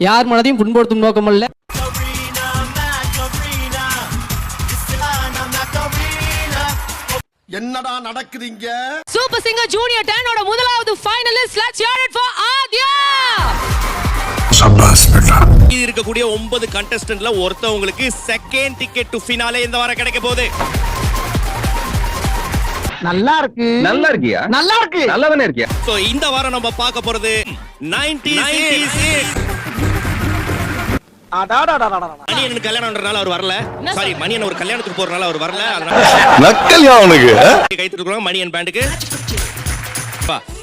யார் மனதையும் புண்படுத்தும் நோக்கமல்ல. என்னடா நடக்குதுங்க? சூப்பர் சிங்கர் ஜூனியர் 10 ஓட முதலாவது finalist. Let's hear it for Aadya. சபாஸ் பெட்டா. இது இருக்கக்கூடிய 9 கண்டஸ்டன்ட்ல ஒருத்தவங்களுக்கு செகண்ட் டிக்கெட் டு ஃபினாலே இந்த வாரம் கிடைக்க போகுது. நல்லா இருக்கு. நல்லா இருக்கியா? நல்லா இருக்கு. நல்லவனே இருக்கியா? சோ இந்த வாரம் நம்ம பார்க்க போறது 96. மணியன் கல்யாணம்ன்றனால அவர் வரல. சாரி, மணியன் ஒரு கல்யாணத்துக்கு போறனால அவர் வரல. அதனால நக்கல்யா அவனுக்கு கை தட்டுறோம் மணியன் பேண்டுக்கு.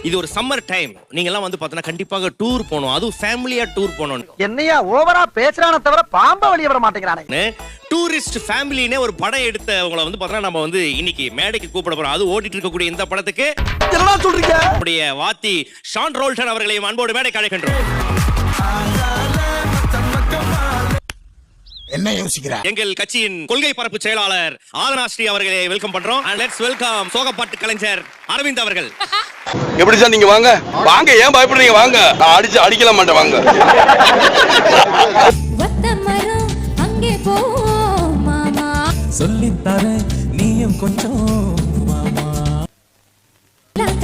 இது ஒரு சம்மர் டைம். நீங்க எல்லாம் வந்து பார்த்தா கண்டிப்பாக டூர் போகணும். அதுவும் ஃபேமிலியா டூர் போகணும். என்னையா ஓவரா பேசுறானே தவிர பாம்ப வெளிய வர மாட்டேங்கிறானே. டூரிஸ்ட் ஃபேமிலினே ஒரு படம் எடுத்தவங்களை வந்து பார்த்தா நம்ம வந்து இன்னைக்கு மேடைக்கு கூப்பிட போறோம். அது ஓடிட்டு இருக்கக்கூடிய இந்த படத்துக்கு என்னடா சொல்றீங்க? நம்முடைய வாத்தி ஷான் ரோல்டன் அவர்களையும் அன்போடு மேடைக்கு அழைக்கின்றோம். என்ன யோசிக்கிறார்? எங்கள் கட்சியின் கொள்கை பரப்பு செயலாளர் ஆதனாஸ்ரீ அவர்களை வெல்கம் பண்றோம். and let's welcome சோகப்பாட்டு கலைஞர் அரவிந்த் அவர்கள். எப்படி சார் நீங்க வாங்க வாங்க, ஏன் பயப்படுறீங்க? வாங்க, நான் அடிக்கல மாட்டேன், வாங்க. அங்கே போ மாமா சொல்லித்தர நீயும் கொஞ்சம் மாமா.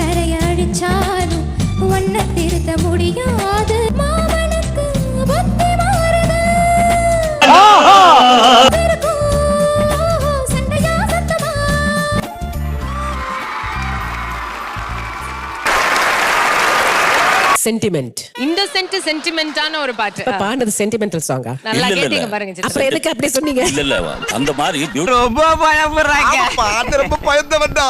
கரை அடிச்சாலும் ஒன்ன திருத்த முடியாது. மாமனுக்கு புத்தி மாறுது. சண்டையா சத்தமா. சென்டிமெண்ட். இந்த சென்டிமெண்டான ஒரு பாட்டு. பாண்டது சென்டிமெண்டல் சாங்கா? நல்லா கேட்டீங்க பாருங்க. அப்புறம் எதுக்கு அப்படி சொன்னீங்க? இல்ல இல்ல அந்த மாதிரி ரொம்ப பயப்படுறாங்க. பாத்து ரொம்ப பயந்தவன்டா.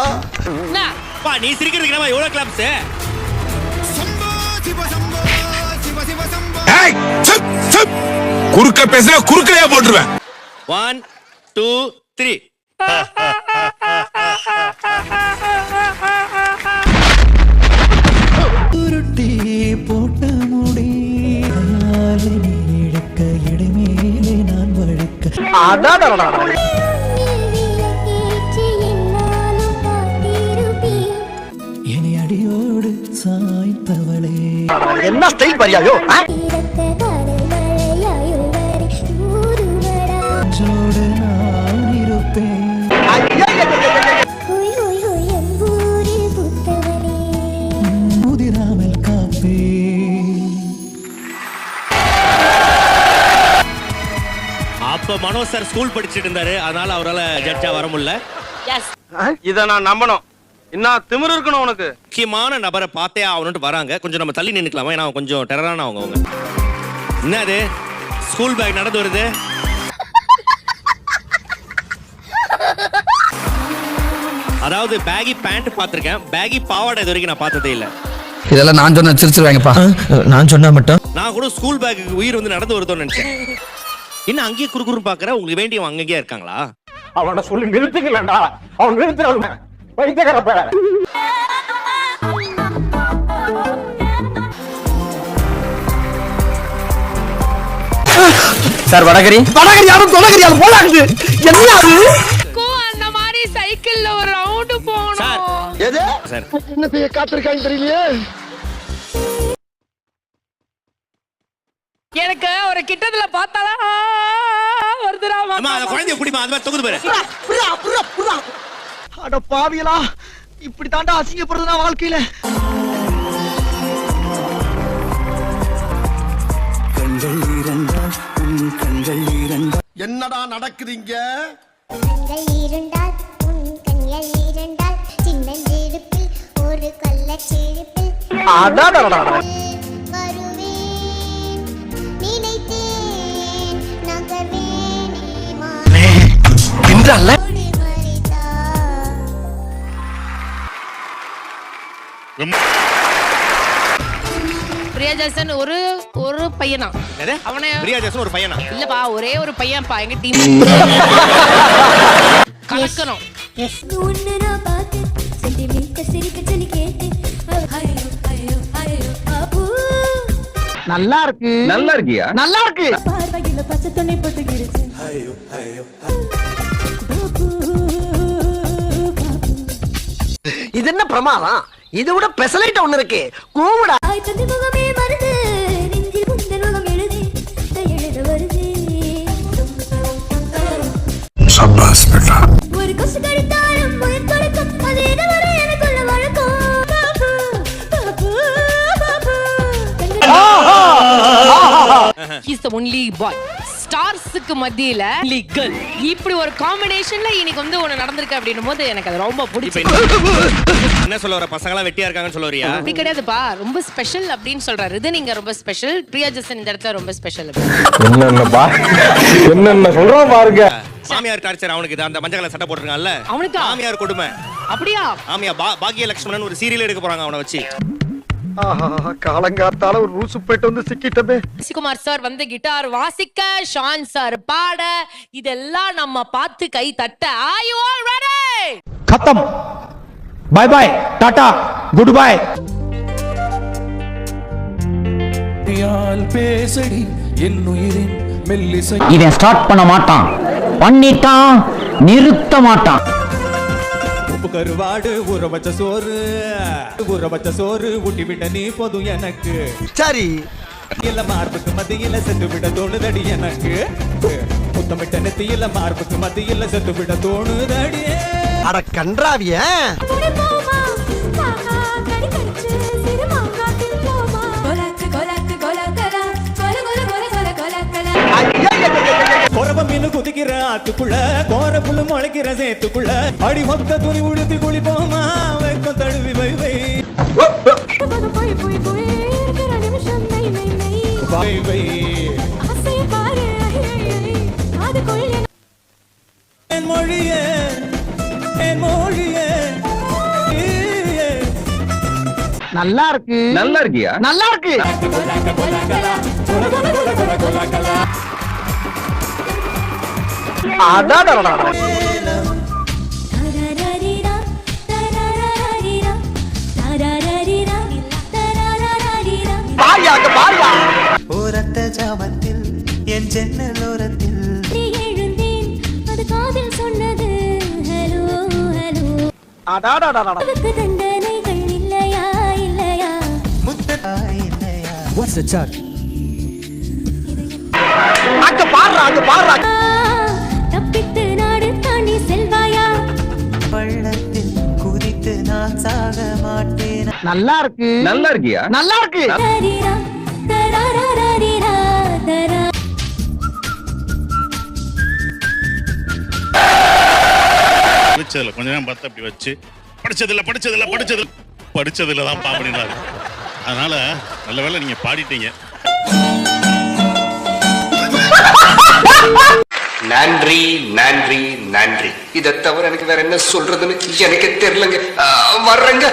பா நீ சிரிக்கிறதுக்கு நம்ம எவ்வளவு கிளாப்ஸ்? ஏய் சப் சப் குறுக்க பேசுனா குறுக்கலையா போட்டுருவேன். 1 2 3. உருட்டி போட்ட முடி இழுக்க இடைமேலே நான் வழுக்க. என்னை அடியோடு சாய்த்தவளே. என்ன ஸ்டைல் பரியாயோ? ஜோடு நான் இருப்பேன். முதிராமல் காப்பே. அப்ப மனோஜ் சார் ஸ்கூல் படிச்சிட்டு இருந்தாரு. அதனால அவரால ஜட்ஜா வர முடியல. இத நான் நம்பணும். இன்னும் திமிரு இருக்கணும் உனக்கு. முக்கியமான நபரை பார்த்தே ஆகணும்னு வராங்க. கொஞ்சம் நம்ம தள்ளி நின்னுக்கலாமா? ஏன்னா கொஞ்சம் டெரரான அவங்க. என்னது ஸ்கூல் பேக் நடந்து வருது? அதாவது பேகி பேண்ட் பார்த்திருக்கேன், பேகி பாவாடை இது வரைக்கும் நான் பார்த்ததே இல்ல. இதெல்லாம் நான் சொன்ன சிரிச்சிருவாங்கப்பா. நான் சொன்னா மட்டும் நான் கூட ஸ்கூல் பேக்கு உயிர் வந்து நடந்து வருதோன்னு நினைச்சேன். என்ன அங்கேயே குறுகுறு பாக்குற? உங்களுக்கு வேண்டியவங்க அங்கேயே இருக்காங்களா? அவன சொல்லி நிறுத்துக்கலடா. அவன் நிறுத்துறான். வைத்தகர பேர. சார் வடகரி யாரும் தொடகரி அது போலாக்குது. என்ன அது? அந்த மாதிரி சைக்கிள்ல ஒரு ரவுண்ட் போணும். சார் எது? சார் என்ன செய்ய காத்திருக்காங்க தெரியலையே. எனக்கு ஒரு கிட்டத்துல பார்த்தால வருதுடா. அம்மா அந்த குழந்தைய குடிமா, அது மாதிரி தொகுது பாரு. புரா புரா புரா. அட பாவியலா, இப்படி தாண்டா அசிங்கப்படுறதுனா வாழ்க்கையில. கண்கள் இரண்டால் உன் கண்கள் இரண்டால். என்னடா நடக்குதுங்க? கண்கள் இரண்டால் உன் கண்கள் இரண்டால் சின்னஞ்சிறுப்பில் ஒரு கள்ளச்சிறுப்பில் அடடடடட. வருவேன் நினைத்தேன் நகர்வேனே இன்றல்ல. பிரியா ஜாசன் ஒரு பையனா? அவனே பிரியா ஜாசன் ஒரு பையனா? இல்லப்பா, ஒரே ஒரு பையன்பா எங்க டீம். கலக்கணும். உன்னை நான் பார்த்து சென்டிமீட்டர் சிரிக்க சொல்லி கேட்டேன். ஐயோ ஐயோ ஐயோ பாபு. நல்லா இருக்கு. நல்லா இருக்கியா? நல்லா இருக்கு. பார்வையில பச்சை தண்ணி போட்டுக்கிருச்சு. ஐயோ ஐயோ பாபு. இது என்ன பிரமாதம்? இது விட பெசலைட் ஒண்ணு இருக்கு. கூவுடா. ஆய் தந்தி முகமே மருந்து நெஞ்சில் உந்தன் முகம் எழுதி ஹீஸ் தி ஒன்லி பாய். ஸ்டார்ஸ்க்கு மத்தியில லீகல் இப்படி ஒரு காம்பினேஷன்ல இன்னைக்கு வந்து ஒன்னு நடந்திருக்கு அப்படின்னும் போது எனக்கு அது ரொம்ப பிடிச்சி. என்ன சொல்ல வர, பசங்க எல்லாம் வெட்டியா இருக்காங்கன்னு சொல்ல வரியா? அப்படி கிடையாதுப்பா, ரொம்ப ஸ்பெஷல் அப்படின்னு சொல்றாரு. இது நீங்க ரொம்ப ஸ்பெஷல், பிரியா ஜெசன் இந்த இடத்துல ரொம்ப ஸ்பெஷல். என்னென்ன சொல்றோம் பாருங்க. மாமியார் டார்ச்சர் அவனுக்கு இது, அந்த மஞ்சள் கலர் சட்டை போட்டுருக்கான்ல அவனுக்கு மாமியார் கொடுமை. அப்படியா? ஆமியா பாக்கிய லட்சுமணன் ஒரு சீரியல் எடுக்க போறாங்க அவனை வச்சு. காலங்காத்தால ஒரு ரூசு போயிட்டு வந்து சிக்கிட்டமே. சிகுமார் சார் வந்து கிட்டார் வாசிக்க, ஷான் சார் பாட, இதெல்லாம் நம்ம பார்த்து கை தட்ட. Are you all ready? खत्म बाय बाय टाटा गुड बाय பேசடி என் உயிரின் மெல்லிசை இவன் ஸ்டார்ட் பண்ண மாட்டான், பண்ணிட்டான் நிறுத்த மாட்டான். உப்பு கருவாடு ஊற வச்ச சோறு ஊட்டி விட்ட நீ போதும் எனக்கு. சரி, இல்ல மார்புக்கு மத்தியில செத்து விட தோணுதடி எனக்கு. முத்தமிட்ட நெத்தியில மார்புக்கு மத்தியில செத்து விட தோணுதடி. அட கன்றாவிய. போமா காக்கா கடி கடிச்சு சிறு மாங்காத்தில் போமா கோலாக்கு கோலாக்கு கோலாக்கலா கோல கோல கோல கோல கோலாக்கலா. கொரவ மீன் குதிக்கிற ஆத்துக்குள்ள கோர புல்லு முளைக்கிற சேத்துக்குள்ள அடி மொத்த துணி உடுத்தி குளிப்போமா வெக்கம் தழுவி வை வை போய் போய் போய் இருக்கிற நிமிஷம் நை நை நை வை வை. ஆசை பாரு அது கொள்ள என் மொழியே என் மொழியே. நல்லா இருக்கு. நல்லா இருக்கியா? நல்லா இருக்கு. கோலாக்கு கோலாக்கலா கோல கோல கோல கோல கோலாக்கலா. அடாடா. தரரரிரா தரரரிரா தரரரிரா தரரரிரா. பாரியாங்க பாரியா. ஓரத்த ஜாமத்தில் என் ஜன்னலோரத்தில் நீ எழுந்தேன் அது காதில் சொன்னது ஹலோ ஹலோ. அடாடாடா. அதுக்கு தண்டனைகள் இல்லையா இல்லையா. முத்தத்தாயில்லையா. What's the chart? அங்க பாருடா, அங்க பாருடா. தப்பித்து நாடு தாண்டி செல்வாயா. பள்ளத்தில் குதித்து நான் சாக மாட்டேன். நல்லா இருக்கு. நல்லா இருக்கியா? நல்லா இருக்கு. தரரிரா தரரரிரா தரா. படிச்சதுல கொஞ்ச நேரம் பார்த்து அப்படி வச்சு படிச்சதுல தான் பாடினாரு. அதனால நல்ல வேளை நீங்க பாடிட்டீங்க. நன்றி நன்றி நன்றி. இதை தவிர எனக்கு வேற என்ன சொல்றதுன்னு எனக்கு தெரியலங்க. வர்றேங்க.